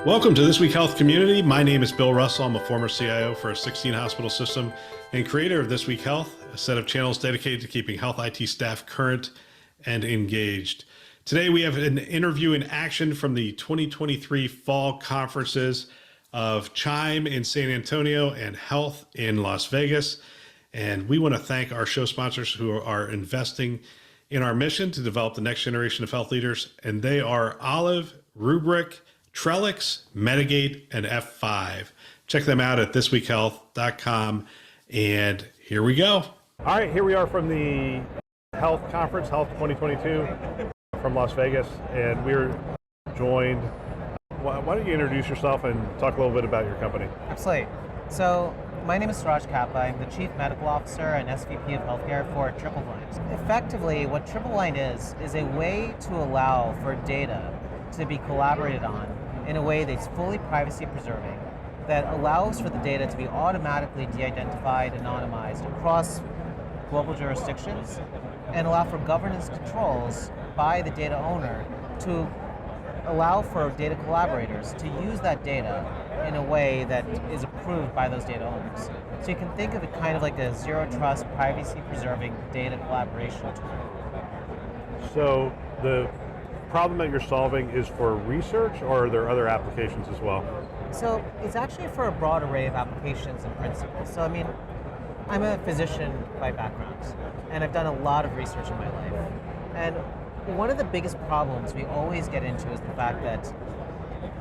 Welcome to This Week Health Community. My name is Bill Russell. I'm a former CIO for a 16-hospital system and creator of This Week Health, a set of channels dedicated to keeping health IT staff current and engaged. Today, we have an interview in action from the 2023 fall conferences of Chime in San Antonio and Health in Las Vegas. And we want to thank our show sponsors who are investing in our mission to develop the next generation of health leaders. And they are Olive, Rubric, Trellix, Medigate, and F5. Check them out at thisweekhealth.com. And here we go. All right, here we are from the Health Conference, Health 2022 from Las Vegas. And we're joined. Why don't you introduce yourself and talk a little bit about your company? Absolutely. So my name is Suraj Kapa. I'm the Chief Medical Officer and SVP of Healthcare for TripleBlind. Effectively, what TripleBlind is a way to allow for data to be collaborated on in a way that's fully privacy preserving, that allows for the data to be automatically de-identified, anonymized across global jurisdictions, and allow for governance controls by the data owner to allow for data collaborators to use that data in a way that is approved by those data owners. So you can think of it kind of like a zero trust, privacy preserving data collaboration tool. So the problem that you're solving is for research, or are there other applications as well? So it's actually for a broad array of applications and principles. So I mean, I'm a physician by background, and I've done a lot of research in my life. And one of the biggest problems we always get into is the fact that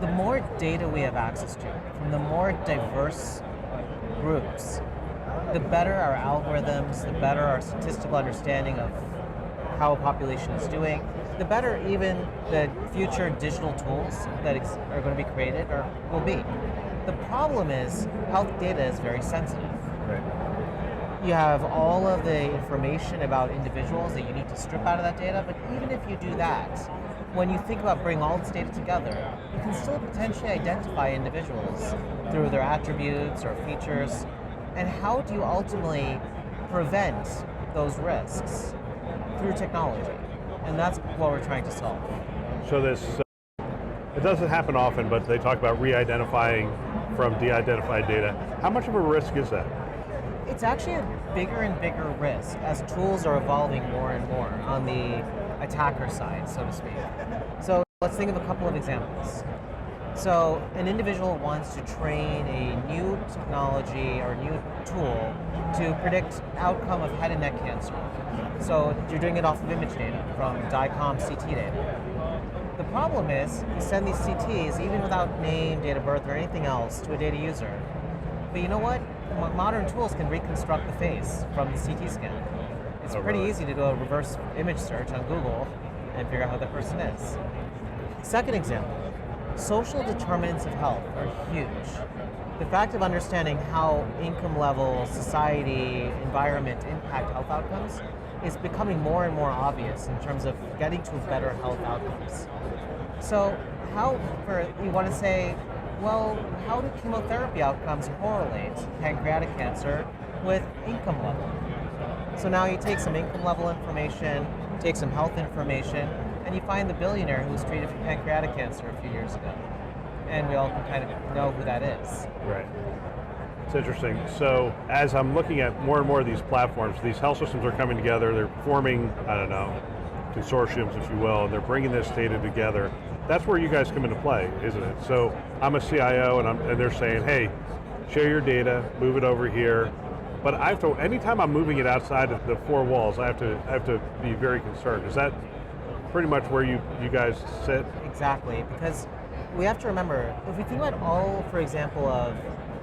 the more data we have access to from the more diverse groups, the better our algorithms, the better our statistical understanding of how a population is doing, the better even the future digital tools that are going to be created or will be. The problem is health data is very sensitive. Right. You have all of the information about individuals that you need to strip out of that data, but even if you do that, when you think about bringing all this data together, you can still potentially identify individuals through their attributes or features. And how do you ultimately prevent those risks? Through technology. And that's what we're trying to solve. So this, it doesn't happen often, but they talk about re-identifying from de-identified data. How much of a risk is that? It's actually a bigger and bigger risk as tools are evolving more and more on the attacker side, so to speak. So let's think of a couple of examples. So an individual wants to train a new technology or new tool to predict outcome of head and neck cancer. So you're doing it off of image data from DICOM CT data. The problem is you send these CTs even without name, date of birth, or anything else to a data user. But you know what? Modern tools can reconstruct the face from the CT scan. It's pretty easy to do a reverse image search on Google and figure out who the person is. Second example. Social determinants of health are huge. The fact of understanding how income level, society, environment impact health outcomes is becoming more and more obvious in terms of getting to better health outcomes. So you want to say, well, how do chemotherapy outcomes correlate pancreatic cancer with income level? So now you take some income level information, take some health information, and you find the billionaire who was treated for pancreatic cancer a few years ago. And we all can kind of know who that is. Right. It's interesting. So as I'm looking at more and more of these platforms, these health systems are coming together, they're forming, I don't know, consortiums, if you will, and they're bringing this data together. That's where you guys come into play, isn't it? So I'm a CIO and they're saying, hey, share your data, move it over here. But I have to, anytime I'm moving it outside of the four walls, I have to be very concerned. Is that pretty much where you guys sit? Exactly, because we have to remember, if we think about all, for example, of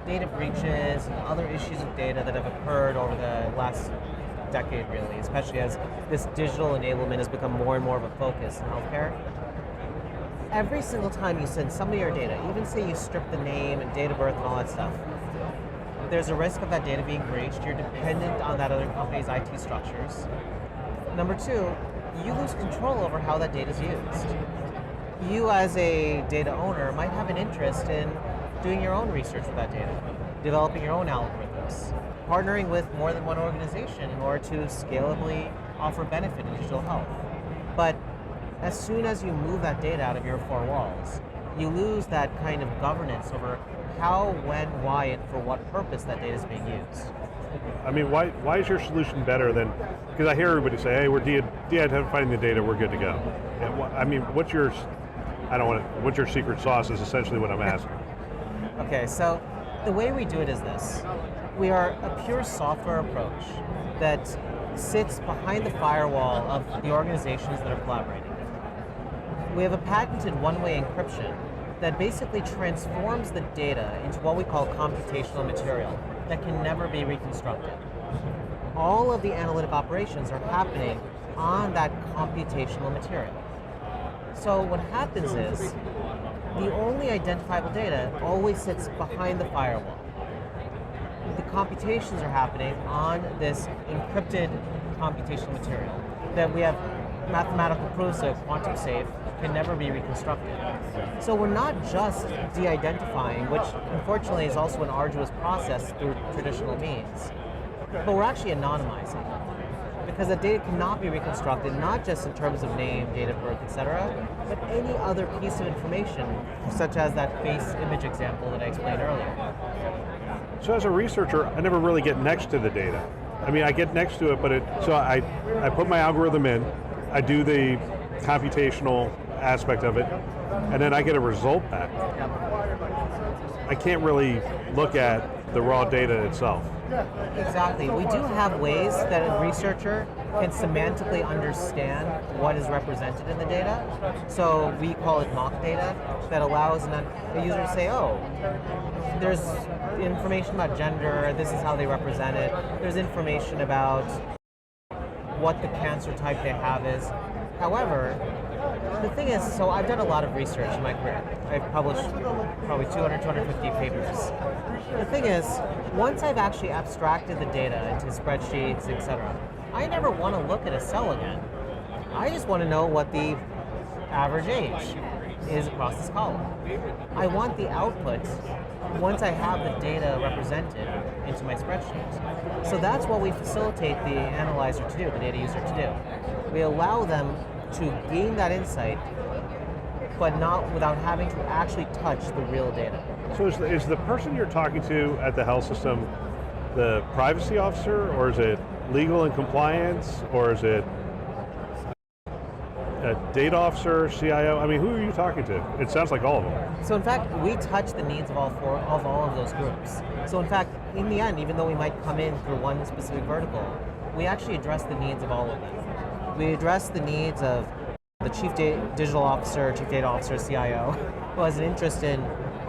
data breaches and other issues of data that have occurred over the last decade, really, especially as this digital enablement has become more and more of a focus in healthcare, every single time you send some of your data, even say you strip the name and date of birth and all that stuff, there's a risk of that data being breached. You're dependent on that other company's IT structures. Number two, you lose control over how that data is used. You as a data owner might have an interest in doing your own research with that data, developing your own algorithms, partnering with more than one organization in order to scalably offer benefit in digital health. But as soon as you move that data out of your four walls, you lose that kind of governance over how, when, why, and for what purpose that data is being used. I mean, why is your solution better than, because I hear everybody say, hey, we're de-identifying the data, we're good to go. And I mean, what's your secret sauce is essentially what I'm asking. Okay, so the way we do it is this. We are a pure software approach that sits behind the firewall of the organizations that are collaborating. We have a patented one-way encryption that basically transforms the data into what we call computational material that can never be reconstructed. All of the analytic operations are happening on that computational material. So what happens is, the only identifiable data always sits behind the firewall. The computations are happening on this encrypted computational material that we have mathematical proofs of quantum safe can never be reconstructed. So we're not just de-identifying, which unfortunately is also an arduous process through traditional means, but we're actually anonymizing. Because the data cannot be reconstructed, not just in terms of name, date of birth, etc., but any other piece of information, such as that face image example that I explained earlier. So as a researcher, I never really get next to the data. I mean, I get next to it, but I put my algorithm in, I do the computational aspect of it, and then I get a result back. I can't really look at the raw data itself. Exactly. We do have ways that a researcher can semantically understand what is represented in the data. So we call it mock data that allows a user to say, oh, there's information about gender, this is how they represent it. There's information about what the cancer type they have is. However, the thing is, so I've done a lot of research in my career. I've published probably 200, 250 papers. The thing is, once I've actually abstracted the data into spreadsheets, etc., I never want to look at a cell again. I just want to know what the average age is across this column. I want the output once I have the data represented into my spreadsheet. So that's what we facilitate the analyzer to do, the data user to do. We allow them to gain that insight, but not without having to actually touch the real data. So is the person you're talking to at the health system the privacy officer, or is it legal and compliance, or is it a data officer, CIO? I mean, who are you talking to? It sounds like all of them. So in fact, we touch the needs of all of those groups. So in fact, in the end, even though we might come in through one specific vertical, we actually address the needs of all of them. We address the needs of the chief digital officer, chief data officer, CIO, who has an interest in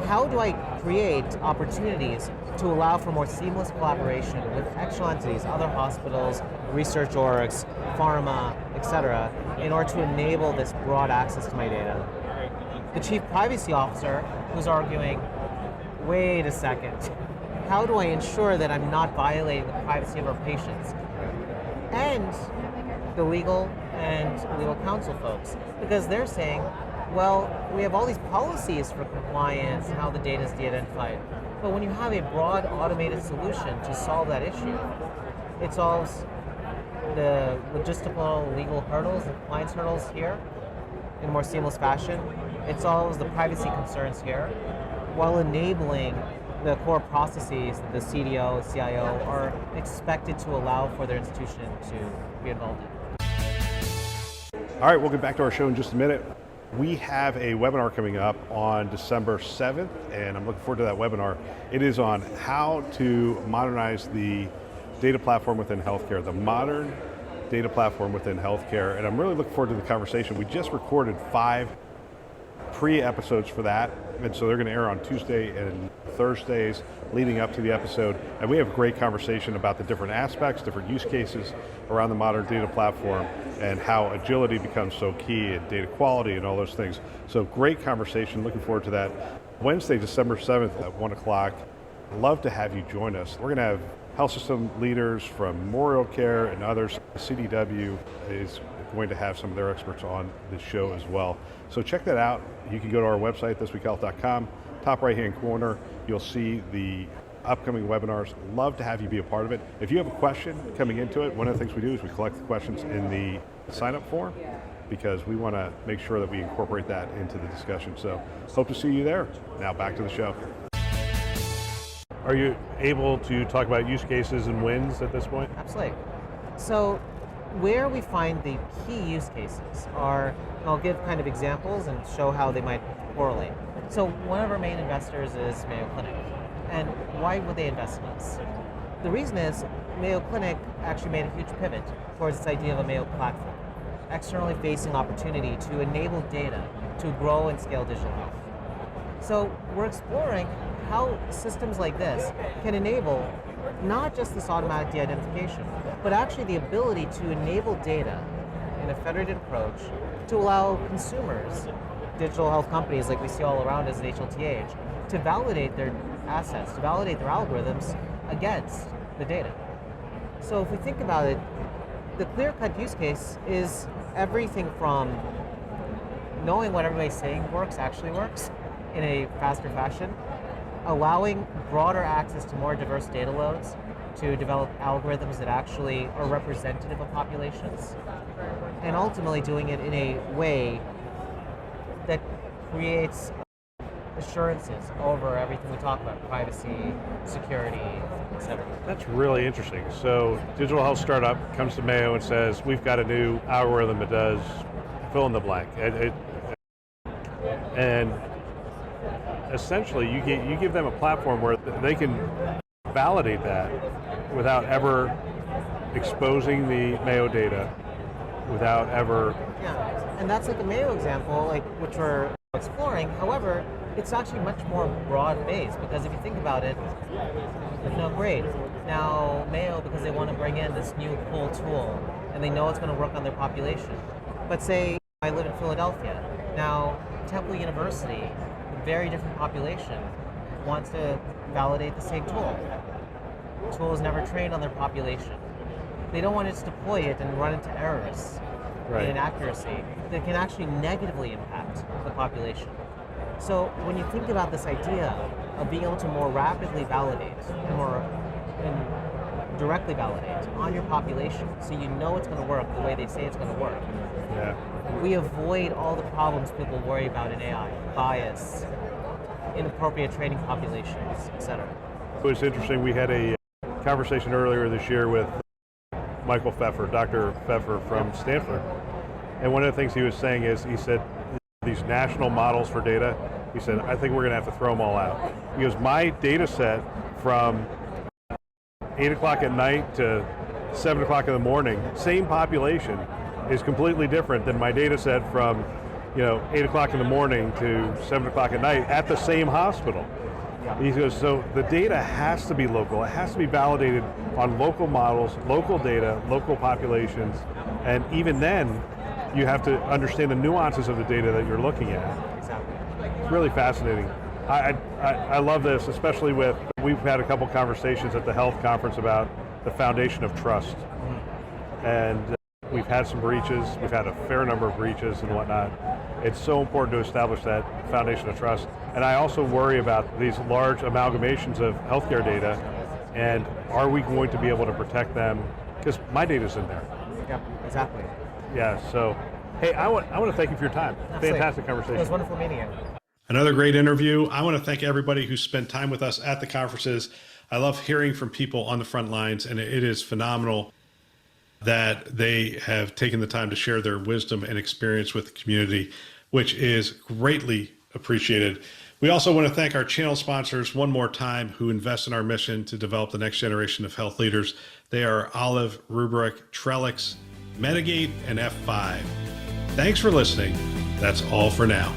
how do I create opportunities to allow for more seamless collaboration with external entities, other hospitals, research orgs, pharma, etc., in order to enable this broad access to my data. The chief privacy officer who's arguing, wait a second, how do I ensure that I'm not violating the privacy of our patients? And the legal and legal counsel folks, because they're saying, well, we have all these policies for compliance and how the data is de-identified, but when you have a broad automated solution to solve that issue, it solves the logistical legal hurdles and compliance hurdles here in a more seamless fashion. It solves the privacy concerns here while enabling the core processes that the CDO, CIO are expected to allow for their institution to be involved in. All right, we'll get back to our show in just a minute. We have a webinar coming up on December 7th, and I'm looking forward to that webinar. It is on how to modernize the data platform within healthcare, the modern data platform within healthcare, and I'm really looking forward to the conversation. We just recorded 5 pre-episodes for that, and so they're going to air on Tuesday and Thursdays leading up to the episode, and we have a great conversation about the different aspects, different use cases around the modern data platform and how agility becomes so key and data quality and all those things. So great conversation, looking forward to that. Wednesday, December 7th at 1 o'clock. Love to have you join us. We're going to have health system leaders from Memorial Care and others. CDW is going to have some of their experts on the show as well. So check that out. You can go to our website, thisweekhealth.com. Top right-hand corner, you'll see the upcoming webinars. Love to have you be a part of it. If you have a question coming into it, one of the things we do is we collect the questions in the sign-up form. because we want to make sure that we incorporate that into the discussion. So hope to see you there. Now back to the show. Are you able to talk about use cases and wins at this point? Absolutely. So where we find the key use cases are, and I'll give kind of examples and show how they might correlate. So one of our main investors is Mayo Clinic. And why would they invest in us? The reason is Mayo Clinic actually made a huge pivot towards this idea of a Mayo platform, externally facing opportunity to enable data to grow and scale digital health. So we're exploring how systems like this can enable not just this automatic de-identification, but actually the ability to enable data in a federated approach to allow consumers, digital health companies like we see all around us at HLTH, to validate their assets, to validate their algorithms against the data. So if we think about it, the clear-cut use case is everything from knowing what everybody's saying actually works in a faster fashion, allowing broader access to more diverse data loads to develop algorithms that actually are representative of populations, and ultimately doing it in a way that creates assurances over everything we talk about, privacy, security, etc. That's really interesting. So digital health startup comes to Mayo and says, we've got a new algorithm that does fill in the blank. And essentially you give them a platform where they can validate that without ever exposing the Mayo data, without ever... Yeah, and that's like a Mayo example, like which we're exploring. However, it's actually much more broad-based, because if you think about it, great. Now Mayo, because they want to bring in this new cool tool, and they know it's going to work on their population. But say I live in Philadelphia. Now Temple University, a very different population, wants to validate the same tool. The tool is never trained on their population. They don't want to just deploy it and run into errors and inaccuracy that can actually negatively impact the population. So when you think about this idea of being able to more rapidly validate and directly validate on your population, so you know it's going to work the way they say it's going to work, we avoid all the problems people worry about in AI: bias, inappropriate training populations, etc. It was interesting. We had a conversation earlier this year with Michael Pfeffer, Dr. Pfeffer from Stanford, and one of the things he was saying is, he said, these national models for data, he said, I think we're going to have to throw them all out. He goes, my data set from 8 o'clock at night to 7 o'clock in the morning, same population, is completely different than my data set from 8 o'clock in the morning to 7 o'clock at night at the same hospital. He goes, so the data has to be local. It has to be validated on local models, local data, local populations, and even then, you have to understand the nuances of the data that you're looking at. Exactly. It's really fascinating. I love this, especially we've had a couple conversations at the health conference about the foundation of trust. And we've had some breaches, we've had a fair number of breaches and whatnot. It's so important to establish that foundation of trust. And I also worry about these large amalgamations of healthcare data, and are we going to be able to protect them? Because my data's in there. Yeah, exactly. Yeah, so, hey, I want to thank you for your time. Absolutely. Fantastic conversation. It was wonderful meeting you. Another great interview. I want to thank everybody who spent time with us at the conferences. I love hearing from people on the front lines, and it is phenomenal that they have taken the time to share their wisdom and experience with the community, which is greatly appreciated. We also want to thank our channel sponsors one more time who invest in our mission to develop the next generation of health leaders. They are Olive, Rubrik, Trellix, Medigate, and F5. Thanks for listening. That's all for now.